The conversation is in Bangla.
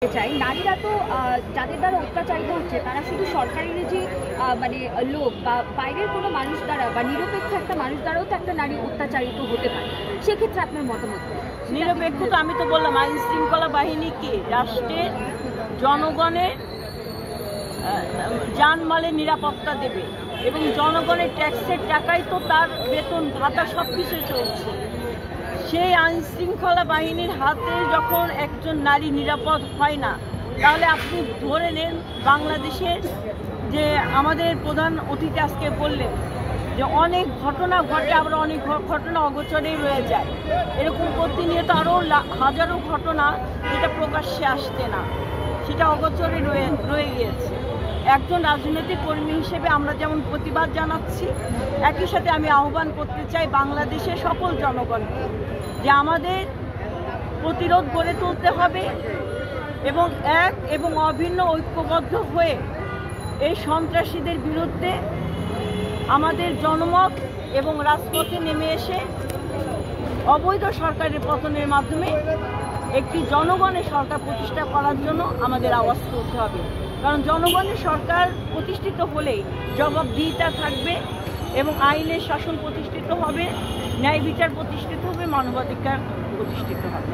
চাই নারীরা তো যাদের দ্বারা অত্যাচারিত হচ্ছে তারা শুধু সরকারি যে মানে লোক বা বাইরের কোনো মানুষ দ্বারা বা নিরপেক্ষ একটা মানুষ দ্বারাও তো একটা নারী অত্যাচারিত হতে পারে। সেক্ষেত্রে আপনার মতামত? নিরপেক্ষ তো আমি তো বললাম আইন শৃঙ্খলা বাহিনীকে রাষ্ট্রের জনগণের জানমালের নিরাপত্তা দেবে এবং জনগণের ট্যাক্সের টাকাই তো তার বেতন ভাতা সব কিছু চলছে। সেই আইন শৃঙ্খলা বাহিনীর হাতে যখন একজন নারী নিরাপদ হয় না, তাহলে আপনি ধরে নেন বাংলাদেশের যে আমাদের প্রধান অতিথি আজকে বললেন যে অনেক ঘটনা ঘটে, আবার অনেক ঘটনা অগোচরেই রয়ে যায়। এরকম প্রতিনিয়ত আরও হাজারো ঘটনা যেটা প্রকাশ্যে আসছে না, সেটা অগোচরে রয়ে গিয়েছে। একজন রাজনৈতিক কর্মী হিসেবে আমরা যেমন প্রতিবাদ জানাচ্ছি, একই সাথে আমি আহ্বান করতে চাই বাংলাদেশের সকল জনগণকে যে আমাদের প্রতিরোধ গড়ে তুলতে হবে এবং এক এবং অভিন্ন ঐক্যবদ্ধ হয়ে এই সন্ত্রাসীদের বিরুদ্ধে আমাদের জনমত এবং রাজপথে নেমে এসে অবৈধ সরকারের পতনের মাধ্যমে একটি জনগণের সরকার প্রতিষ্ঠা করার জন্য আমাদের আওয়াজ তুলতে হবে। কারণ জনগণের সরকার প্রতিষ্ঠিত হলেই জবাবদিহিতা থাকবে এবং আইনের শাসন প্রতিষ্ঠিত হবে, ন্যায় বিচার প্রতিষ্ঠিত হবে, মানবাধিকার প্রতিষ্ঠিত হবে।